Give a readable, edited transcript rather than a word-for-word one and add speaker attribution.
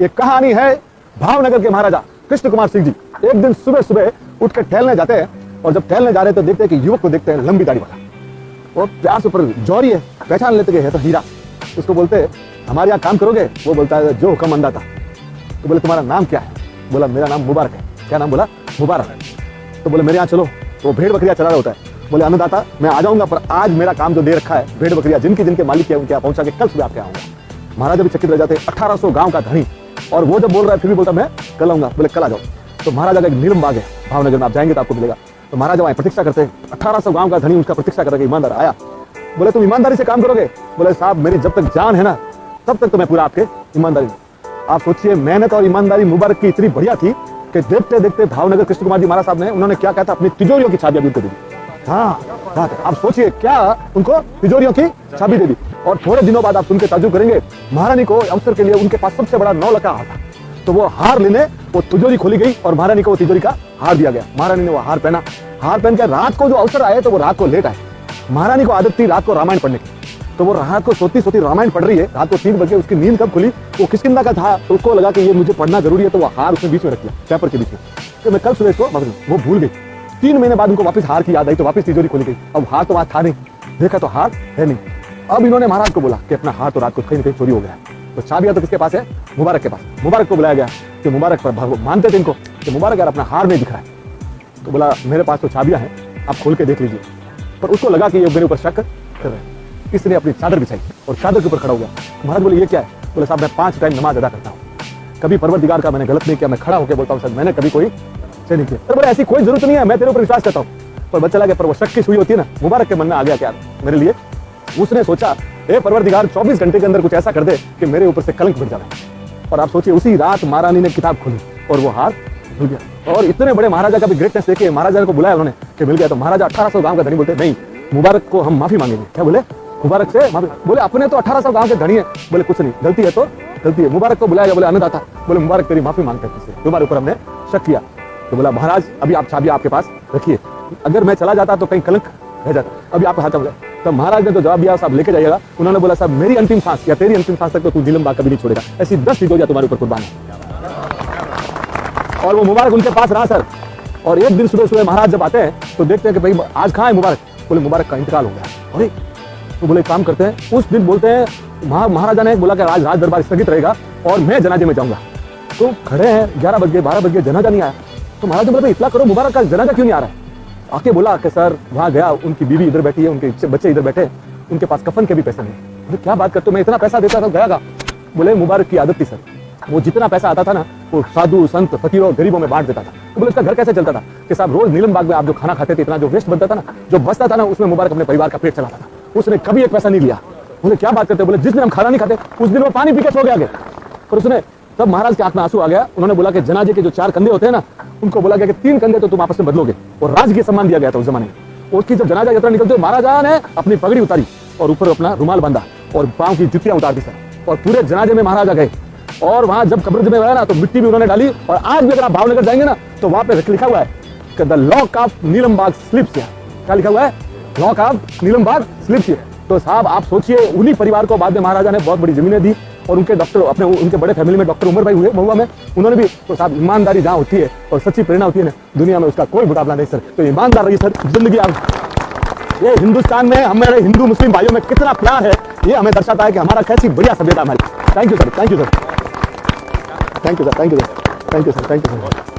Speaker 1: ये कहानी है भावनगर के महाराजा कृष्ण कुमार सिंह जी। एक दिन सुबह सुबह उठ कर टहलने जाते हैं और जब टहलने जा रहे तो देखते हैं कि युवक को देखते हैं लंबी दाढ़ी वाला और प्यास ऊपर जौहरी है, पहचान लेते कि है तो हीरा। उसको बोलते हैं हमारे यहाँ काम करोगे? वो बोलता है जो हुक्म अंदाता। तो बोले तुम्हारा नाम क्या है? बोला मेरा नाम मुबारक है। क्या नाम? बोला मुबारक। तो बोले मेरे यहाँ चलो। तो भेड़ बकरियां चला रहा होता है। बोले अन्नदाता मैं आ जाऊंगा, पर आज मेरा काम जो दे रखा है भेड़ बकरियां जिनके जिनके मालिक है उनके यहाँ पहुंचा के कल सुबह आपके आऊंगा। महाराजा भी चकित रह जाते। 1800 गांव का धनी और वो जब बोल रहा है फिर भी बोलता मैं कल आऊंगा। बोले कल आ जाओ। तो महाराजा का एक नीलम बाग है भावनगर में, आप जाएंगे तो आपको मिलेगा। तो महाराजा वहां प्रतीक्षा करते हैं। 1800 गांव का धनी उसका प्रतीक्षा कर रहा है। ईमानदार आया। बोले तुम ईमानदारी से काम करोगे? बोले साहब मेरी जब तक जान है ना तब तक तो मैं पूरा आपके ईमानदारी। आप सोचिए मेहनत और ईमानदारी मुबारक की इतनी बढ़िया थी कि देखते देखते भावनगर कृष्ण कुमार जी महाराज साहब ने उन्होंने क्या कहा था, अपनी तिजोरियों की चाबियां उनको दे दी। हाँ आप सोचिए क्या उनको तिजोरियों की चाबी दे दी। और थोड़े दिनों बाद आप सुन के ताज्जुब करेंगे, महारानी को अवसर के लिए उनके पास सबसे बड़ा 9 लाख का हार था। तो वो हार लेने वो तिजोरी खोली गई और महारानी को वो तिजोरी का हार दिया गया। महारानी ने वो हार पहना। हार पहन के रात को जो अवसर आए तो वो रात को लेट आए। महारानी को आदत थी रात को रामायण पढ़ने की। तो वो रात को सोती सोती रामायण पढ़ रही है। रात को 3 बजे उसकी नींद कब खुली? वो किसकिंदा का था तो उसको लगा कि ये मुझे पढ़ना जरूरी है। तो वो हार उसने बीच में रख दिया, पेपर के बीच में, कि मैं कल सुबह इसको बदलूं। वो भूल गई। 3 महीने बाद उनको वापस हार की याद आई तो वापस तिजोरी खोली गई। अब हार तो वहां था नहीं, देखा तो हार है नहीं। अब इन्होंने महाराज को बोला कि अपना हार तो रात को कहीं चोरी हो गया है। तो चाबियां तो किसके पास है? मुबारक के पास। मुबारक को बुलाया गया कि मुबारक पर मानते थे इनको कि मुबारक यार अपना हार नहीं दिख रहा है। तो बोला मेरे पास तो चाबियां हैं, आप खोल के देख लीजिए। पर उसको लगा कि ये मेरे ऊपर शक कर रहे हैं। इसने अपनी चादर बिछाई और चादर के ऊपर खड़ा हुआ। महाराज बोले ये क्या है? बोले साहब मैं 5 टाइम नमाज अदा करता हूँ, कभी परवरदिगार का मैंने गलत नहीं किया। मैं खड़ा होकर बोलता हूँ सर मैंने कभी कोई से नहीं किया। बोले ऐसी कोई जरूरत नहीं है, मैं तेरे ऊपर विश्वास करता हूँ। पर बच्चा लगे पर वो शक की सुई होती है ना, मुबारक के मन में आ गया क्या मेरे लिए। उसने सोचा ए परवरदिगार 24 घंटे के अंदर कुछ ऐसा कर दे कि मेरे ऊपर से कलंक मिट जाए। और आप सोचिए उसी रात महारानी ने किताब खोली और वो हार भूल गया। और इतने बड़े महाराजा का भी ग्रेटनेस देखे महाराजा को बुलाया उन्होंने कि मिल गया। तो महाराजा 1800 गांव का धनी बोलते नहीं मुबारक को हम माफी मांगेंगे। क्या बोले? मुबारक से माफी। बोले अपने तो 1800 गांव के धनी है। बोले कुछ नहीं, गलती है तो गलती है। मुबारक को बुलाया। बोले अन्नदाता। बोले मुबारक तेरी माफी मांगते हैं, तुम्हारे ऊपर हमने शक किया। तो बोला महाराज अभी आप चाबी आपके पास रखिए, अगर मैं चला जाता तो कहीं कलंक रह जाता, अभी आप हाथ हो। तब महाराज ने तो जवाब दिया साहब लेके जाइएगा। उन्होंने बोला साहब मेरी अंतिम सांस या तेरी अंतिम सांस तक तो तू नीलम बाग कभी नहीं छोड़ेगा। ऐसी 10 तिजोरियां तुम्हारे ऊपर कुर्बान है। और वो मुबारक उनके पास रहा सर। और एक दिन सुबह सुबह महाराज जब आते हैं तो देखते हैं कि भाई आज कहाँ है मुबारक? बोले मुबारक का इंतकाल हो गया। अरे तो बोले काम करते हैं। उस दिन बोलते हैं महाराजा ने बोला कि आज राज दरबार स्थगित रहेगा और मैं जनाजे में जाऊंगा। तो खड़े हैं 11 बज गए 12 बज गए, जनाजा नहीं आया। तो महाराज ने बोला इतना करो मुबारक का जनाजा क्यों नहीं आ रहा है? आके बोला कि सर वहां गया, उनकी बीवी इधर बैठी है, उनके बच्चे इधर बैठे, उनके पास कफन के भी पैसे नहीं। बोले क्या बात करते हो, मैं इतना पैसा देता था गया। बोले मुबारक की आदत थी सर, वो जितना पैसा आता था ना वो साधु संत फकीरों गरीबों में बांट देता था। तो बोले इसका घर कैसे चलता था? कि साहब रोज नीलम बाग में आप जो खाना खाते थे इतना जो वेस्ट बनता था ना, जो बचता था ना उसमें मुबारक अपने परिवार का पेट चलाता था। उसने कभी एक पैसा नहीं लिया। बोले क्या बात करते? बोले जिस दिन हम खाना नहीं खाते उस दिन वो पानी पी के सो गया। पर उसने तब महाराज के आंख में आंसू आ गया। उन्होंने बोला कि जनाजे के जो 4 कंधे होते हैं ना उनको बोला गया कि 3 कंधे तो तुम आपस में बदलोगे। और राजकीय सम्मान दिया गया था उस जमाने में। उसकी जब जनाजा यात्रा निकलते महाराजा ने अपनी पगड़ी उतारी और ऊपर अपना रुमाल बांधा और पांव की जुतियां उतार दी सर। और पूरे जनाजे में महाराजा गए और वहां जब कब्र में गया ना तो मिट्टी भी उन्होंने डाली। और आज भी अगर आप भावनगर जाएंगे ना तो वहां पे लिखा हुआ है कि the lock of Neelam Bagh slips here. क्या लिखा हुआ है? Lock of Neelam Bagh slips here. तो साहब आप सोचिए उन्हीं परिवार को बाद में महाराजा ने बहुत बड़ी जमीनें दी। और उनके डॉक्टर अपने उनके बड़े फैमिली में डॉक्टर उमर भाई हुए महुआ में, उन्होंने भी। तो साहब ईमानदारी जहाँ होती है और सच्ची प्रेरणा होती है ना दुनिया में उसका कोई मुकाबला नहीं सर। तो ईमानदार रहिए सर जिंदगी। आप ये हिंदुस्तान में हमारे हिंदू मुस्लिम भाइयों में कितना प्यार है ये हमें दर्शाता है कि हमारा कैसी बढ़िया सभ्यता हमारी। Thank you sir, thank you sir, thank you sir, thank you sir, thank you sir, thank you sir.